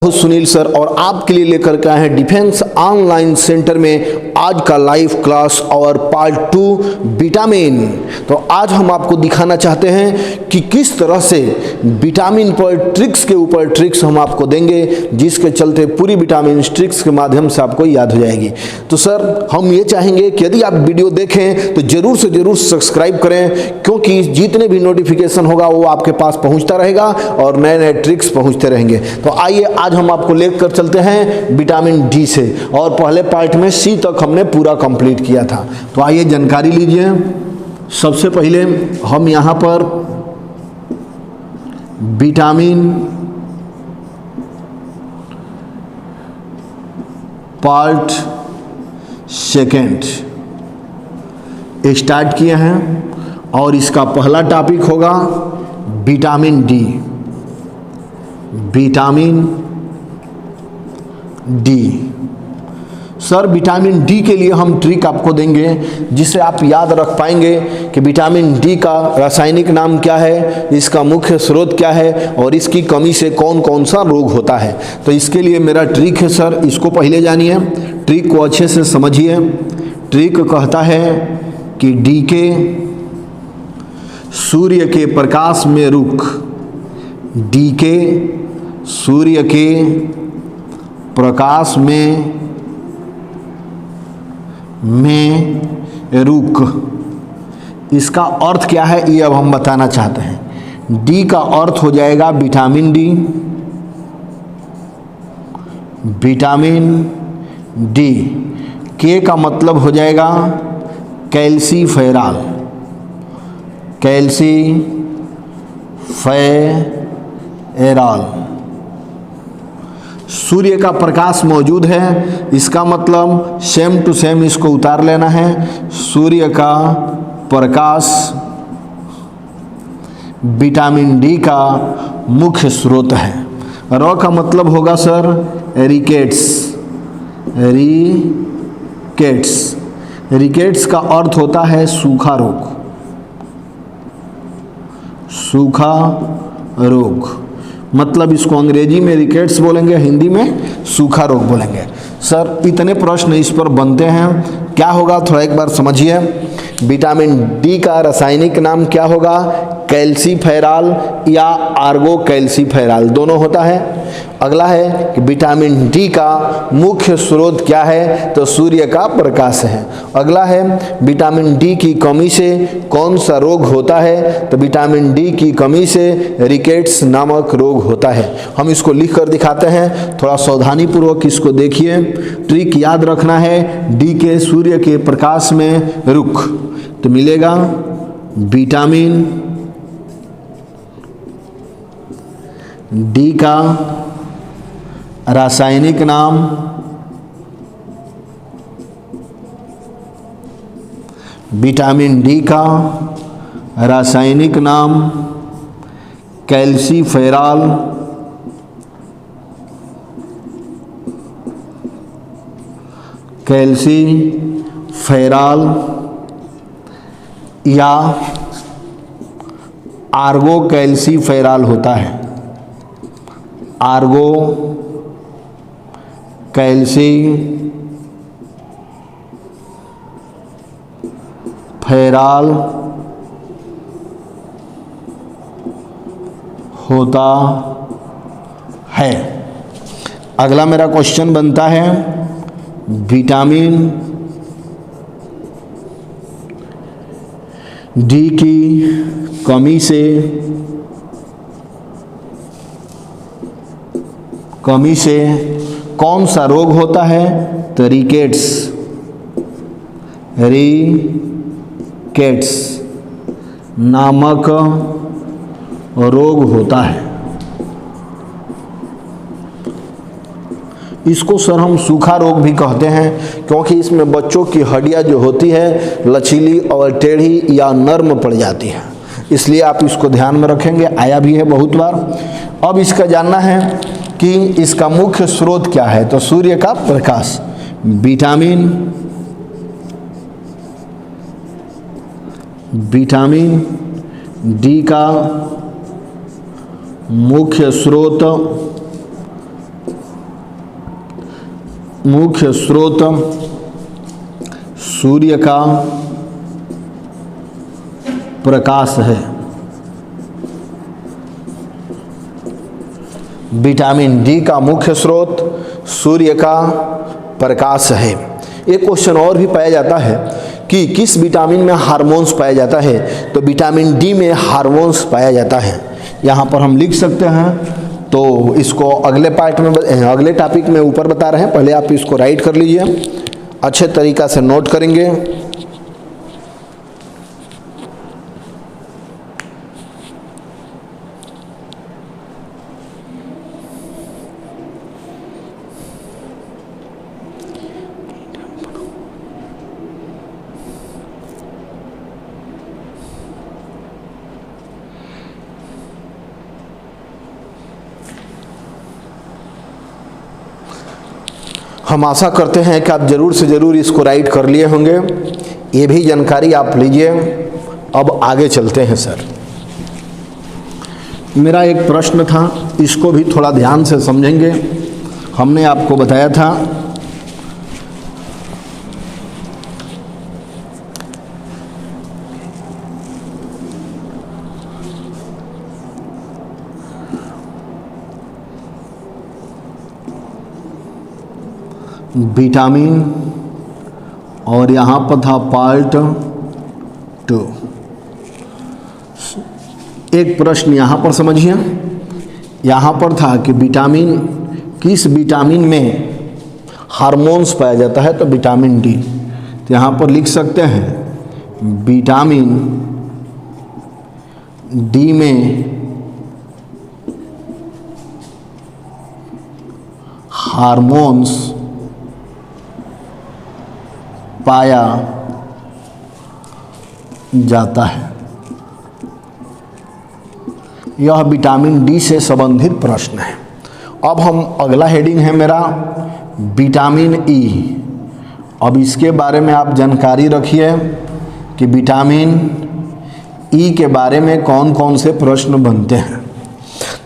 Sunil sir और आपके लिए लेकर के आए हैं डिफेंस ऑनलाइन सेंटर में आज का लाइव क्लास और पार्ट 2 विटामिन। तो आज हम आपको दिखाना चाहते हैं कि किस तरह से विटामिन पर ट्रिक्स के ऊपर ट्रिक्स हम आपको देंगे, जिसके चलते पूरी विटामिन ट्रिक्स के माध्यम से आपको याद हो जाएगी। तो सर हम ये चाहेंगे कि यदि आप वीडियो देखें तो जरूर से जरूर सब्सक्राइब करें, क्योंकि जितने भी नोटिफिकेशन होगा वो आपके पास पहुँचता रहेगा और नए नए ट्रिक्स पहुँचते रहेंगे। तो आइए आज हम आपको लेकर चलते हैं विटामिन डी से, और पहले पार्ट में सी तक हमने पूरा कंप्लीट किया था। तो आइए जानकारी लीजिए। सबसे पहले हम यहाँ पर विटामिन पार्ट सेकेंड स्टार्ट किए हैं और इसका पहला टॉपिक होगा vitamin D. Vitamin D sir, vitamin D के लिए हम ट्रिक आपको देंगे जिससे आप याद रख पाएंगे कि विटामिन डी का रासायनिक नाम क्या है, इसका मुख्य स्रोत क्या है और इसकी कमी से कौन कौन सा रोग होता है। तो इसके लिए मेरा ट्रिक है सर, इसको पहले जानिए, ट्रिक को अच्छे से समझिए। ट्रिक कहता है कि डी के सूर्य के प्रकाश में रुक, डी के सूर्य के प्रकाश में रुक। इसका अर्थ क्या है ये अब हम बताना चाहते हैं। डी का अर्थ हो जाएगा विटामिन डी। विटामिन डी के का मतलब हो जाएगा कैल्सीफेरॉल। कैल्सीफेरॉल, सूर्य का प्रकाश मौजूद है, इसका मतलब सेम टू सेम इसको उतार लेना है। सूर्य का प्रकाश विटामिन डी का मुख्य स्रोत है। र का मतलब होगा सर रिकेट्स। रिकेट्स का अर्थ होता है सूखा रोग। सूखा रोग मतलब इसको अंग्रेजी में रिकेट्स बोलेंगे, हिंदी में सूखा रोग बोलेंगे। सर इतने प्रश्न इस पर बनते हैं, क्या होगा थोड़ा एक बार समझिए। विटामिन डी का रासायनिक नाम क्या होगा? कैल्सीफेरॉल या आर्गो कैल्सीफेरॉल दोनों होता है। अगला है कि विटामिन डी का मुख्य स्रोत क्या है? तो सूर्य का प्रकाश है। अगला है विटामिन डी की कमी से कौन सा रोग होता है? तो विटामिन डी की कमी से रिकेट्स नामक रोग होता है। हम इसको लिख कर दिखाते हैं, थोड़ा सावधानी पूर्वक इसको देखिए। ट्रिक याद रखना है, डी के सूर्य के प्रकाश में रुक, तो मिलेगा विटामिन डी का रासायनिक नाम विटामिन डी का रासायनिक नाम कैल्सीफेरॉल। कैल्सीफेरॉल या आर्गो कैल्सीफेरॉल होता है। आर्गो कैल्सीफेरॉल होता है। अगला मेरा क्वेश्चन बनता है विटामिन डी की कमी से कौन सा रोग होता है? तो रिकेट्स नामक रोग होता है। इसको सर हम सूखा रोग भी कहते हैं, क्योंकि इसमें बच्चों की हड्डियां जो होती है लचीली और टेढ़ी या नर्म पड़ जाती है, इसलिए आप इसको ध्यान में रखेंगे, आया भी है बहुत बार। अब इसका जानना है कि इसका मुख्य स्रोत क्या है? तो सूर्य का प्रकाश। विटामिन डी का मुख्य स्रोत मुख्य स्रोत सूर्य का प्रकाश है। विटामिन डी का मुख्य स्रोत सूर्य का प्रकाश है। एक क्वेश्चन और भी पाया जाता है कि किस विटामिन में हार्मोन्स पाया जाता है, तो विटामिन डी में हार्मोन्स पाया जाता है। यहाँ पर हम लिख सकते हैं, तो इसको अगले पार्ट में अगले टॉपिक में ऊपर बता रहे हैं, पहले आप इसको राइट कर लीजिए, अच्छे तरीक़ा से नोट करेंगे। हम आशा करते हैं कि आप ज़रूर से ज़रूर इसको राइट कर लिए होंगे। ये भी जानकारी आप लीजिए। अब आगे चलते हैं सर। मेरा एक प्रश्न था, इसको भी थोड़ा ध्यान से समझेंगे। हमने आपको बताया था विटामिन, और यहाँ पर था पार्ट 2। एक प्रश्न यहाँ पर समझिए, यहाँ पर था कि विटामिन, किस विटामिन में हार्मोन्स पाया जाता है, तो विटामिन डी। तो यहाँ पर लिख सकते हैं विटामिन डी में हार्मोन्स पाया जाता है। यह विटामिन डी से संबंधित प्रश्न है। अब हम अगला हेडिंग है मेरा विटामिन ई। अब इसके बारे में आप जानकारी रखिए कि विटामिन ई के बारे में कौन कौन से प्रश्न बनते हैं।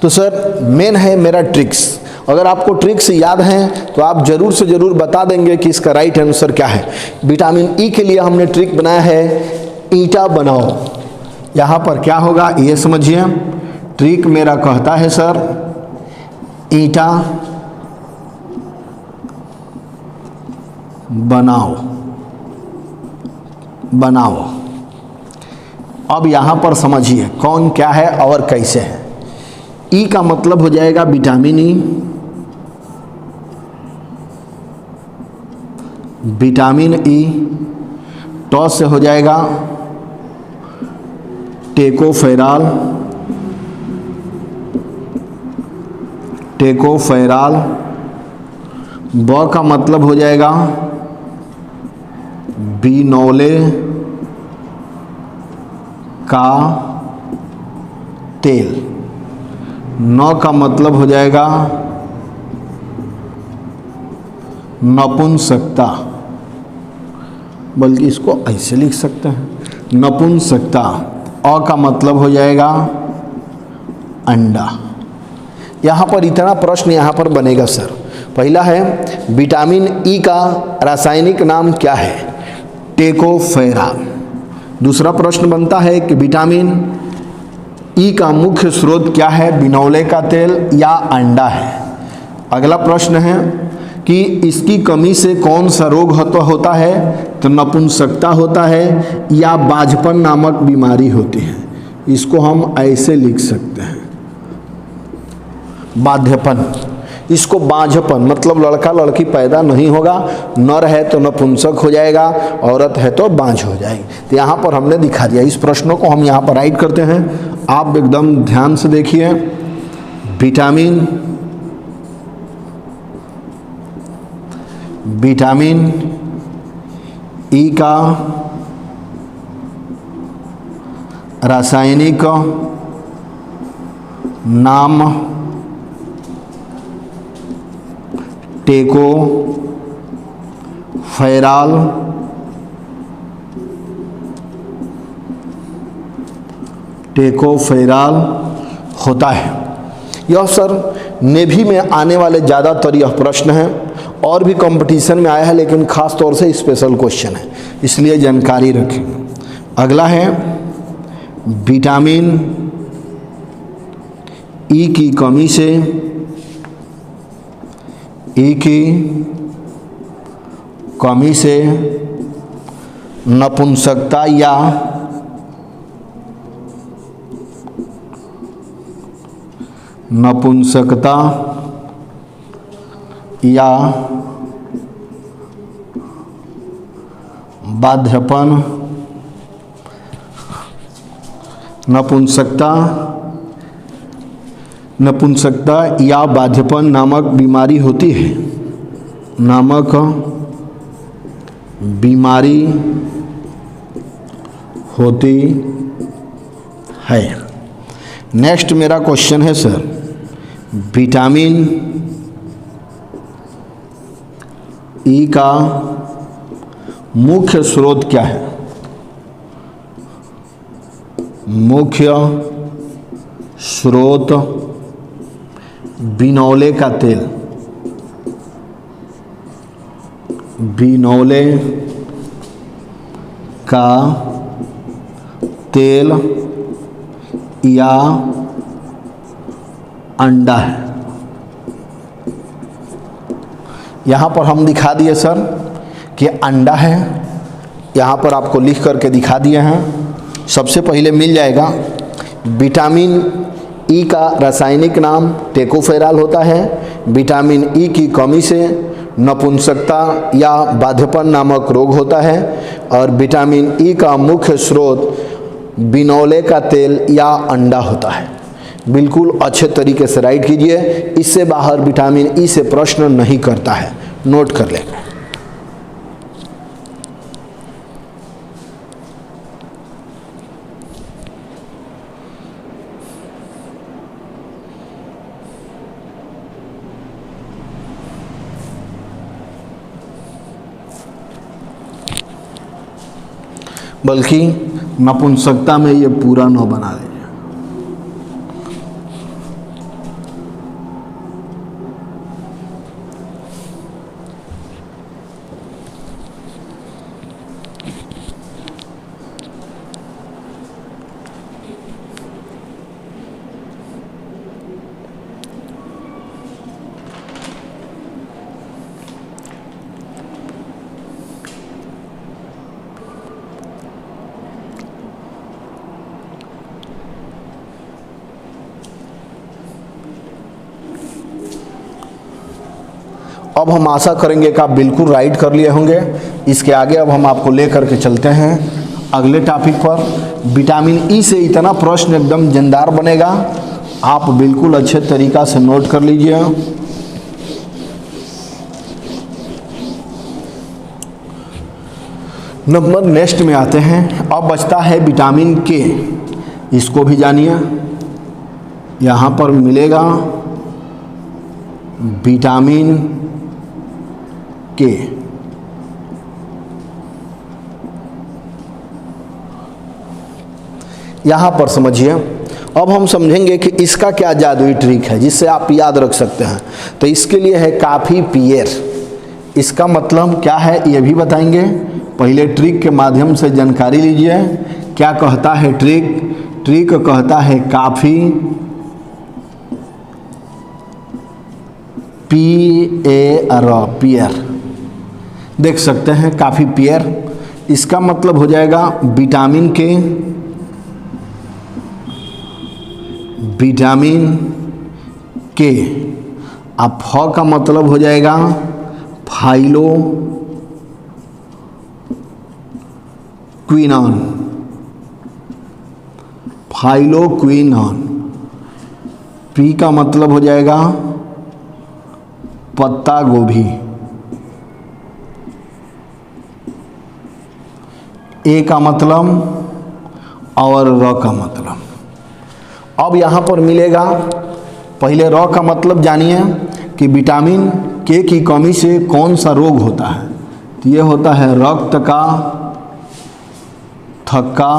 तो सर मेन है मेरा ट्रिक्स। अगर आपको ट्रिक्स याद हैं तो आप ज़रूर से ज़रूर बता देंगे कि इसका राइट आंसर क्या है। विटामिन ई के लिए हमने ट्रिक बनाया है ईटा बनाओ। यहाँ पर क्या होगा ये समझिए। ट्रिक मेरा कहता है सर ईटा बनाओ बनाओ। अब यहाँ पर समझिए कौन क्या है और कैसे है। ई का मतलब हो जाएगा विटामिन ई। विटामिन ई टॉ से हो जाएगा टेकोफेराल। टेकोफेराल। ब का मतलब हो जाएगा बिनौले का तेल। न का मतलब हो जाएगा नपुंसकता, बल्कि इसको ऐसे लिख सकते हैं नपुंसकता। अ का मतलब हो जाएगा अंडा। यहाँ पर इतना प्रश्न यहाँ पर बनेगा सर। पहला है विटामिन ई का रासायनिक नाम क्या है, टेकोफेराल। दूसरा प्रश्न बनता है कि विटामिन ई का मुख्य स्रोत क्या है, बिनौले का तेल या अंडा है। अगला प्रश्न है कि इसकी कमी से कौन सा रोग होता है, तो नपुंसकता होता है या बाझपन नामक बीमारी होती है। इसको हम ऐसे लिख सकते हैं बाध्यपन। इसको बाझपन मतलब लड़का लड़की पैदा नहीं होगा, नर है तो नपुंसक हो जाएगा, औरत है तो बांझ हो जाएगी। तो यहाँ पर हमने दिखा दिया। इस प्रश्नों को हम यहाँ पर राइट करते हैं। आप एकदम ध्यान से देखिए। विटामिन ई का रासायनिक नाम टेकोफेराल होता है। यह सर नेवी में आने वाले ज़्यादातर यह प्रश्न है, और भी कंपटीशन में आया है लेकिन ख़ास तौर से स्पेशल क्वेश्चन है, इसलिए जानकारी रखें। अगला है विटामिन ई की कमी से नपुंसकता या बाध्यपन नपुंसकता या बाध्यपन नामक बीमारी होती है। नेक्स्ट मेरा क्वेश्चन है सर, विटामिन ई का मुख्य स्रोत क्या है? मुख्य स्रोत बिनौले का तेल, बिनौले का तेल या अंडा है। यहाँ पर हम दिखा दिए सर कि अंडा है, यहाँ पर आपको लिख करके दिखा दिए हैं। सबसे पहले मिल जाएगा विटामिन ई का रासायनिक नाम टेकोफेराल होता है। विटामिन ई की कमी से नपुंसकता या बाध्यपन नामक रोग होता है, और विटामिन ई का मुख्य स्रोत बिनौले का तेल या अंडा होता है। बिल्कुल अच्छे तरीके से राइट कीजिए, इससे बाहर विटामिन ई से प्रश्न नहीं करता है, नोट कर लें। बल्कि नपुंसकता में ये पूरा न बना दें। अब हम आशा करेंगे कि आप बिल्कुल राइट कर लिए होंगे। इसके आगे अब हम आपको लेकर के चलते हैं अगले टॉपिक पर। विटामिन ई से इतना प्रश्न एकदम जानदार बनेगा, आप बिल्कुल अच्छे तरीक़ा से नोट कर लीजिए। नंबर नेक्स्ट में आते हैं। अब बचता है विटामिन के, इसको भी जानिए। यहाँ पर मिलेगा विटामिन के, यहाँ पर समझिए। अब हम समझेंगे कि इसका क्या जादुई ट्रिक है जिससे आप याद रख सकते हैं। तो इसके लिए है काफ़ी पियर। इसका मतलब क्या है ये भी बताएंगे, पहले ट्रिक के माध्यम से जानकारी लीजिए। क्या कहता है ट्रिक? ट्रिक कहता है काफ़ी पियर। देख सकते हैं काफ़ी पियर, इसका मतलब हो जाएगा विटामिन के, अब फ का मतलब हो जाएगा फाइलोक्विनॉन। पी का मतलब हो जाएगा पत्ता गोभी। ए का मतलब और र का मतलब। अब यहाँ पर मिलेगा, पहले र का मतलब जानिए कि विटामिन के की कमी से कौन सा रोग होता है। तो ये होता है रक्त का थक्का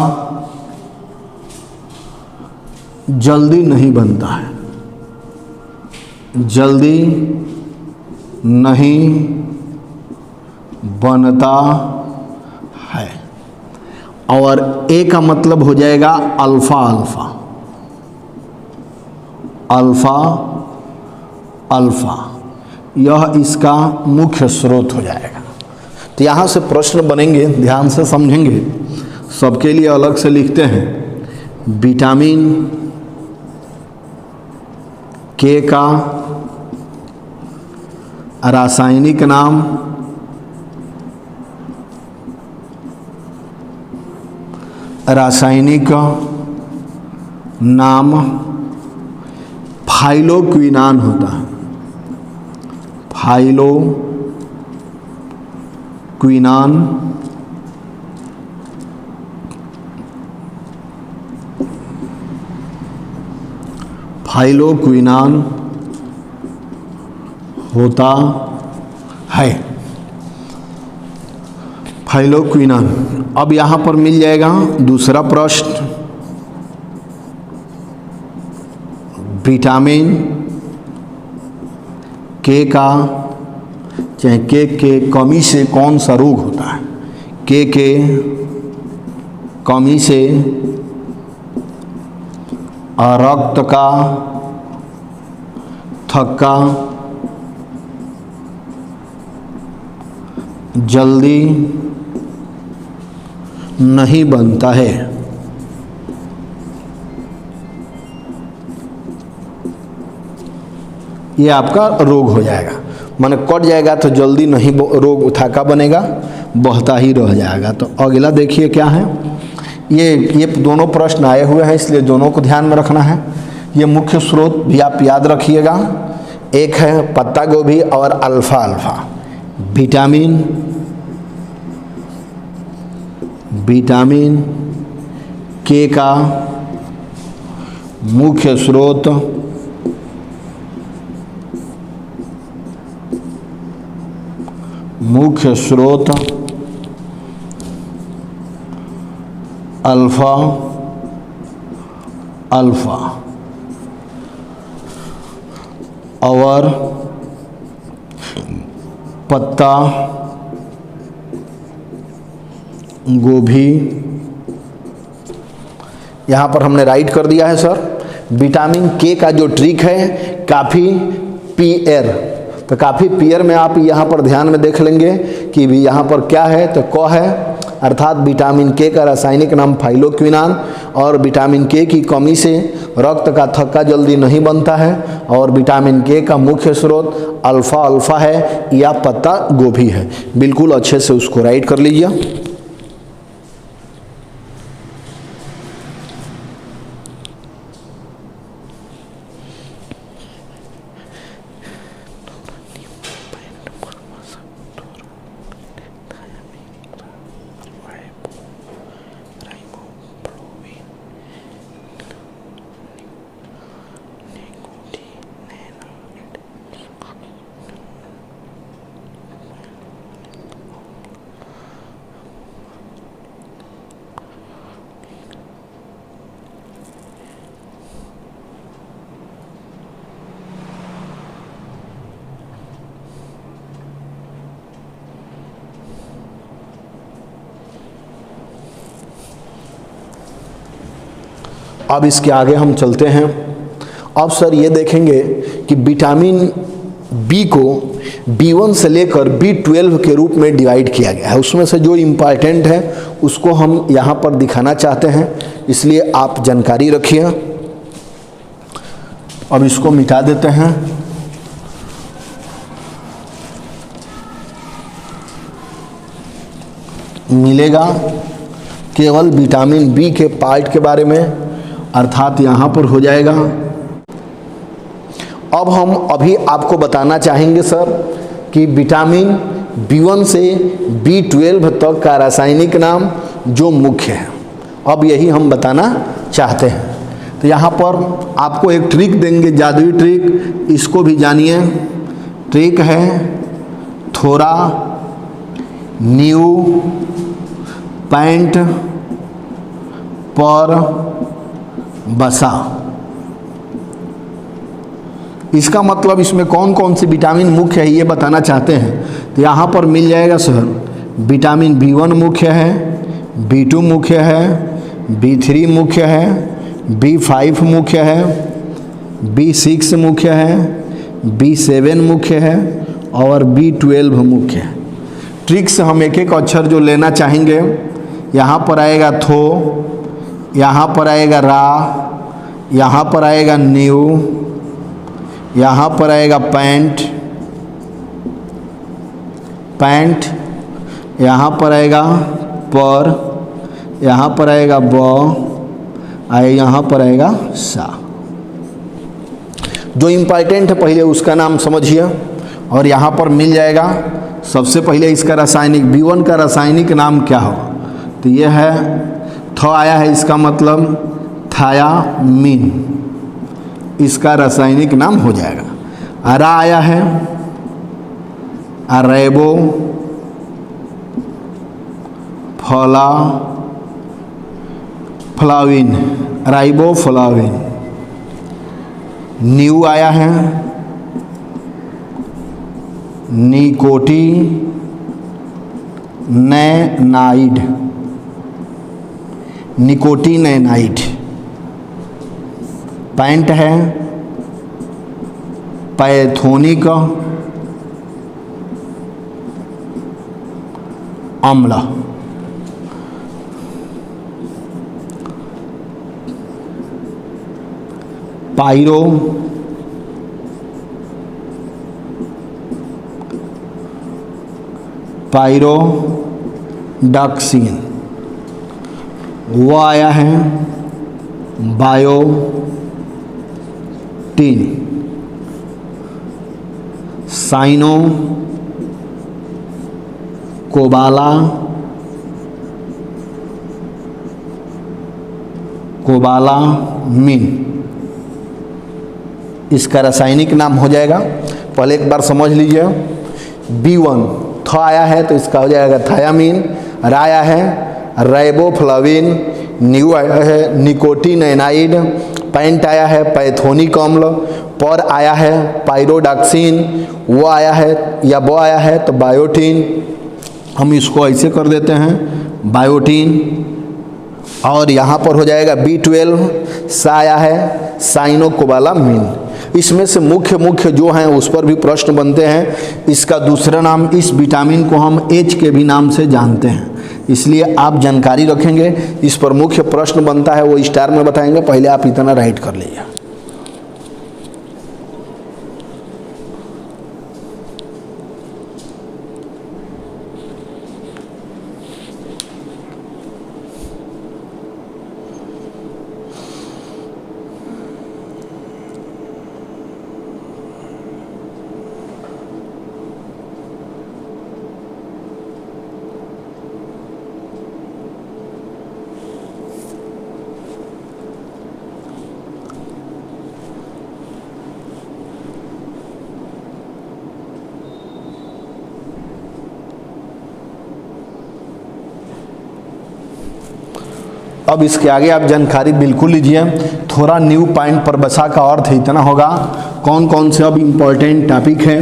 जल्दी नहीं बनता है, जल्दी नहीं बनता है। और ए का मतलब हो जाएगा अल्फा अल्फा, अल्फा अल्फा, यह इसका मुख्य स्रोत हो जाएगा। तो यहाँ से प्रश्न बनेंगे, ध्यान से समझेंगे, सबके लिए अलग से लिखते हैं। विटामिन के का रासायनिक नाम, रासायनिक नाम फाइलोक्विनान होता है, फाइलोक्विनान। फाइलोक्विनान होता है, फाइलोक्विनान। अब यहाँ पर मिल जाएगा दूसरा प्रश्न, विटामिन के का, चाहे के कमी से कौन सा रोग होता है। के कमी से रक्त का थक्का जल्दी नहीं बनता है। ये आपका रोग हो जाएगा, माने कट जाएगा तो जल्दी नहीं रोग थक्का बनेगा, बहता ही रह जाएगा। तो अगला देखिए क्या है, ये दोनों प्रश्न आए हुए हैं, इसलिए दोनों को ध्यान में रखना है। ये मुख्य स्रोत भी आप याद रखिएगा, एक है पत्ता गोभी और अल्फा अल्फा। विटामिन के का मुख्य स्रोत अल्फा अल्फा और पत्ता गोभी। यहाँ पर हमने राइट कर दिया है सर। विटामिन के का जो ट्रिक है, काफ़ी पीएर, तो काफ़ी पीयर में आप यहाँ पर ध्यान में देख लेंगे कि भी यहाँ पर क्या है, तो क है, अर्थात विटामिन के का रासायनिक नाम फाइलोक्विनान, और विटामिन के की कमी से रक्त का थक्का जल्दी नहीं बनता है, और विटामिन के का मुख्य स्रोत अल्फा अल्फा है या पत्ता गोभी है। बिल्कुल अच्छे से उसको राइट कर लीजिए। अब इसके आगे हम चलते हैं। अब सर ये देखेंगे कि विटामिन बी को B1 से लेकर B12 के रूप में डिवाइड किया गया है। उसमें से जो इम्पॉर्टेंट है उसको हम यहाँ पर दिखाना चाहते हैं, इसलिए आप जानकारी रखिए। अब इसको मिटा देते हैं। मिलेगा केवल विटामिन बी के पार्ट के बारे में, अर्थात यहाँ पर हो जाएगा। अब हम अभी आपको बताना चाहेंगे सर कि विटामिन B1 से B12 तक का रासायनिक नाम जो मुख्य है, अब यही हम बताना चाहते हैं। तो यहाँ पर आपको एक ट्रिक देंगे, जादुई ट्रिक, इसको भी जानिए। ट्रिक है थोड़ा न्यू पैंट पर बसा। इसका मतलब इसमें कौन कौन सी विटामिन मुख्य है ये बताना चाहते हैं तो यहाँ पर मिल जाएगा सर। विटामिन B1 मुख्य है, B2 मुख्य है, B3 मुख्य है, B5 मुख्य है, B6 मुख्य है, B7 मुख्य है और B12 मुख्य है। ट्रिक से हम एक एक अक्षर जो लेना चाहेंगे, यहाँ पर आएगा थो, यहाँ पर आएगा रा, यहाँ पर आएगा न्यू, यहाँ पर आएगा पैंट, पैंट, यहाँ पर आएगा पर, यहाँ पर आएगा ब, यहाँ पर आएगा सा। जो इम्पॉर्टेंट है पहले उसका नाम समझिए और यहाँ पर मिल जाएगा। सबसे पहले इसका रासायनिक B1 का रासायनिक नाम क्या होगा तो यह है थ आया है, इसका मतलब थायामीन, इसका रासायनिक नाम हो जाएगा। रा आया है अरेबो फ्लाविन, राइबोफ्लाविन। न्यू आया है निकोटिनेनाइड, निकोटिनेनाइड। पैंट है पैथोनिक अम्ल। Pyro pyridoxine. वो आया है बायोटीन। साइनो कोबालामीन, इसका रासायनिक नाम हो जाएगा। पहले एक बार समझ लीजिए। B1 थ आया है तो इसका हो जाएगा थायामीन। रा आया है राइबोफ्लाविन। न्यू आया है निकोटिनेनाइड। पैंट आया है पैथोनिक अम्ल। पर आया है पायरोडॉक्सिन। वो आया है या वो आया है तो बायोटीन। हम इसको ऐसे कर देते हैं बायोटीन। और यहाँ पर हो जाएगा B12। सा आया है साइनोकोबालामीन। इसमें से मुख्य जो हैं उस पर भी प्रश्न बनते हैं। इसका दूसरा नाम, इस विटामिन को हम H के भी नाम से जानते हैं, इसलिए आप जानकारी रखेंगे। इस पर मुख्य प्रश्न बनता है वो स्टार में बताएंगे, पहले आप इतना राइट कर लीजिए। अब इसके आगे आप जानकारी बिल्कुल लीजिए। थोड़ा न्यू पॉइंट पर बसा का अर्थ इतना होगा, कौन कौन से अब इम्पॉर्टेंट टॉपिक है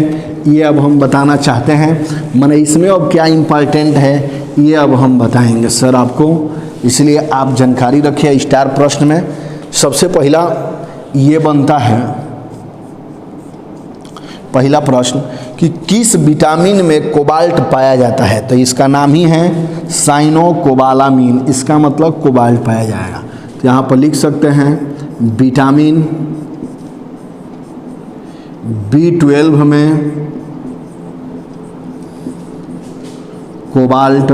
ये अब हम बताना चाहते हैं। माने इसमें अब क्या इम्पॉर्टेंट है ये अब हम बताएंगे सर आपको, इसलिए आप जानकारी रखिए। स्टार प्रश्न में सबसे पहला ये बनता है, पहला प्रश्न कि किस विटामिन में कोबाल्ट पाया जाता है, तो इसका नाम ही है साइनोकोबालामीन। इसका मतलब कोबाल्ट पाया जाएगा। तो यहाँ पर लिख सकते हैं विटामिन B12 में कोबाल्ट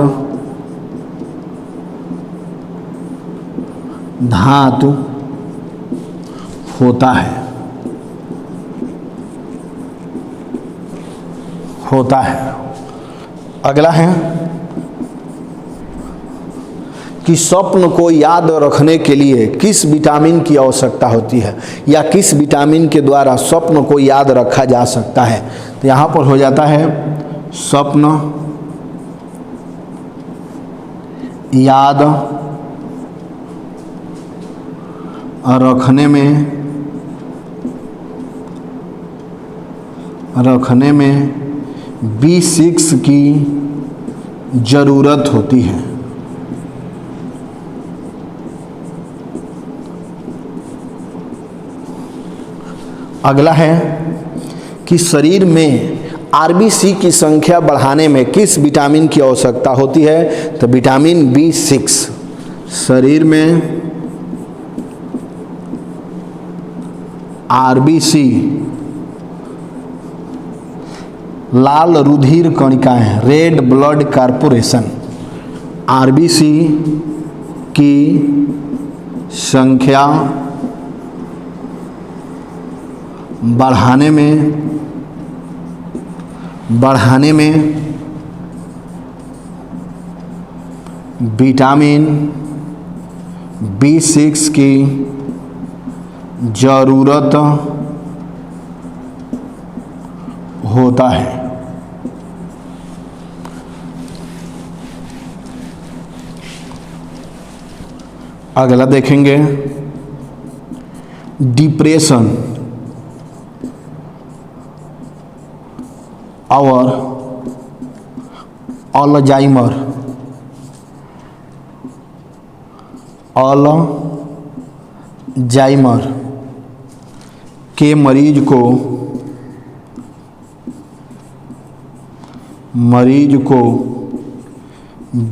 धातु होता है अगला है कि स्वप्न को याद रखने के लिए किस विटामिन की आवश्यकता होती है, या किस विटामिन के द्वारा स्वप्न को याद रखा जा सकता है। तो यहाँ पर हो जाता है स्वप्न याद रखने में रखने में B6 की ज़रूरत होती है। अगला है कि शरीर में आरबीसी की संख्या बढ़ाने में किस विटामिन की आवश्यकता होती है? तो विटामिन B6। शरीर में आरबीसी लाल रुधिर कणिकाएं, रेड ब्लड कॉर्पोरेशन, आरबीसी की संख्या बढ़ाने में विटामिन B6 की ज़रूरत होता है। अगला देखेंगे डिप्रेशन और अल्जाइमर के मरीज को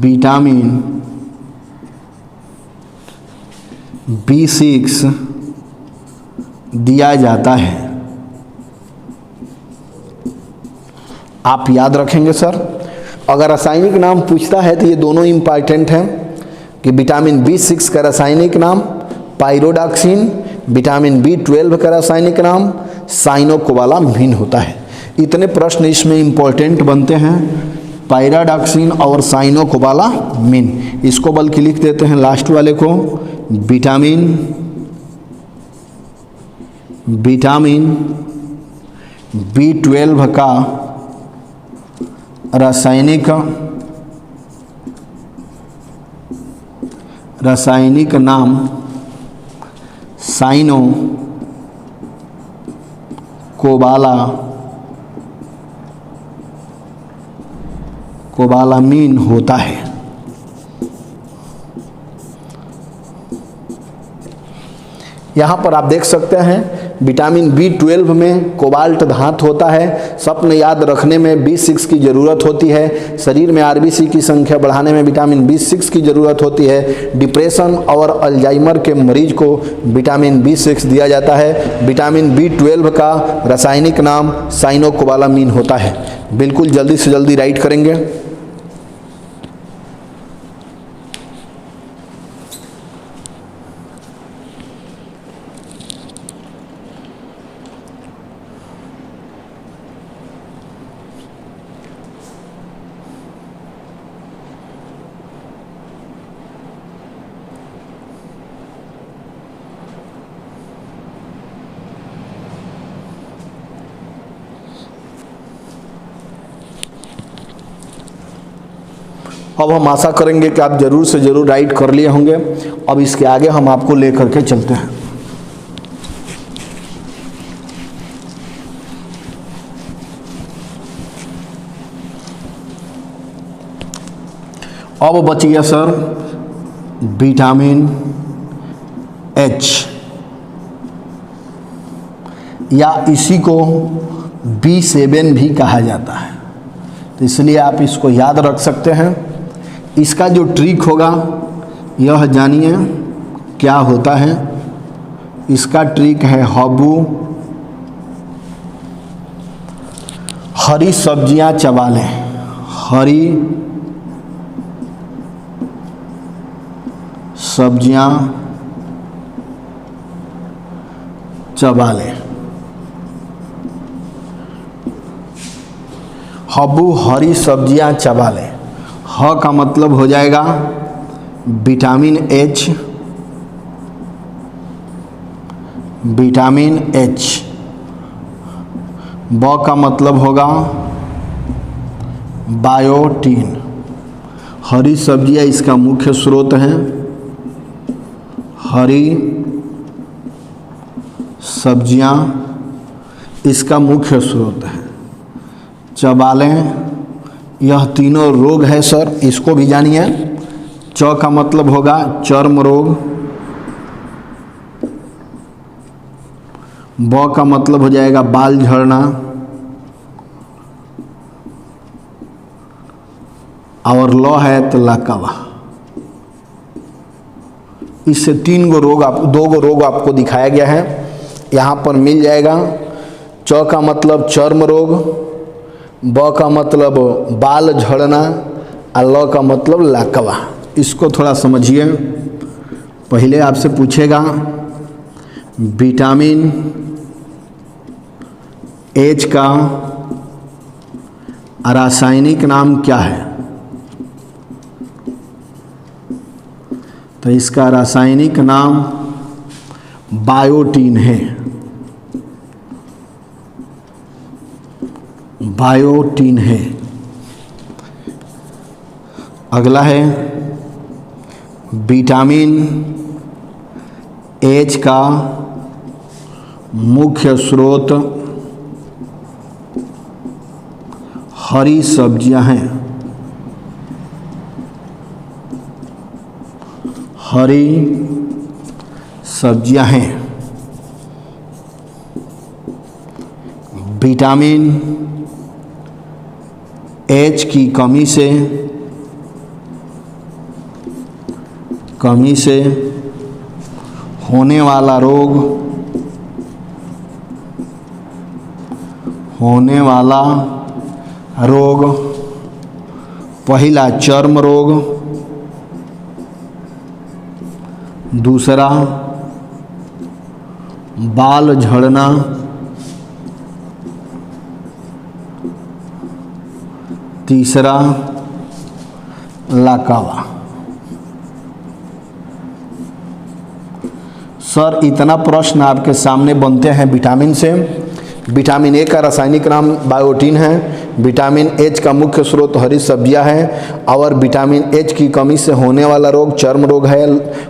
विटामिन B6 दिया जाता है। आप याद रखेंगे सर, अगर रासायनिक नाम पूछता है तो ये दोनों इम्पॉर्टेंट हैं कि विटामिन B6 का रासायनिक नाम पाइरोडॉक्सिन, विटामिन B12 का रासायनिक नाम साइनोकोबालामिन होता है। इतने प्रश्न इसमें इम्पोर्टेंट बनते हैं, पाइरोडॉक्सिन और साइनोकोबालामिन। इसको बल्कि लिख देते हैं लास्ट वाले को, विटामिन B12 का रासायनिक नाम साइनोकोबालामिन होता है। यहाँ पर आप देख सकते हैं विटामिन B12 में कोबाल्ट धातु होता है। स्वप्न याद रखने में B6 की ज़रूरत होती है। शरीर में आरबीसी की संख्या बढ़ाने में विटामिन B6 की ज़रूरत होती है। डिप्रेशन और अल्जाइमर के मरीज को विटामिन B6 दिया जाता है। विटामिन B12 का रासायनिक नाम साइनोकोबालामिन होता है। बिल्कुल जल्दी से जल्दी राइट करेंगे। अब हम आशा करेंगे कि आप ज़रूर से ज़रूर राइट कर लिए होंगे। अब इसके आगे हम आपको लेकर के चलते हैं। अब बच गया सर विटामिन H, या इसी को B7 भी कहा जाता है। तो इसलिए आप इसको याद रख सकते हैं। इसका जो ट्रिक होगा यह जानिए क्या होता है। इसका ट्रिक है हरी सब्जियां चबा लें, हरी सब्जियां चबा लें। हरी सब्जियां चबा लें। ह का मतलब हो जाएगा विटामिन H, ब का मतलब होगा बायोटीन। हरी सब्जियां इसका मुख्य स्रोत हैं। हरी सब्जियां इसका मुख्य स्रोत है। चबा लें, यह तीनों रोग है सर, इसको भी जानिए। च का मतलब होगा चर्म रोग, ब का मतलब हो जाएगा बाल झड़ना, और ल है तो लकवा। इससे 3 गो रोग 2 गो रोग आपको दिखाया गया है, यहाँ पर मिल जाएगा। च का मतलब चर्म रोग, ब का मतलब बाल झड़ना, और ल का मतलब लकवा। इसको थोड़ा समझिए। पहले आपसे पूछेगा विटामिन एच का रासायनिक नाम क्या है? तो इसका रासायनिक नाम बायोटीन है, बायोटीन है। अगला है विटामिन एच का मुख्य स्रोत हरी सब्जियां हैं, हरी सब्जियां हैं। विटामिन एच की कमी से होने वाला रोग पहला चर्म रोग, दूसरा बाल झड़ना, तीसरा लकवा। सर इतना प्रश्न आपके सामने बनते हैं विटामिन से। विटामिन ए का रासायनिक नाम बायोटीन है, विटामिन एच का मुख्य स्रोत हरी सब्जियां हैं, और विटामिन एच की कमी से होने वाला रोग चर्म रोग है,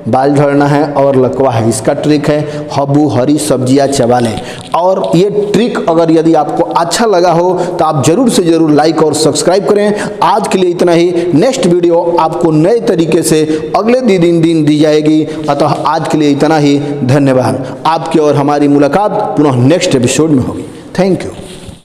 बाल झड़ना है और लकवा है। इसका ट्रिक है हबू हरी सब्जियां चबा लें। और ये ट्रिक अगर यदि आपको अच्छा लगा हो तो आप जरूर से जरूर लाइक और सब्सक्राइब करें। आज के लिए इतना ही। नेक्स्ट वीडियो आपको नए तरीके से अगले दिन दी जाएगी। अतः आज के लिए इतना ही। धन्यवाद। आपकी और हमारी मुलाकात पुनः नेक्स्ट एपिसोड में होगी। Thank you.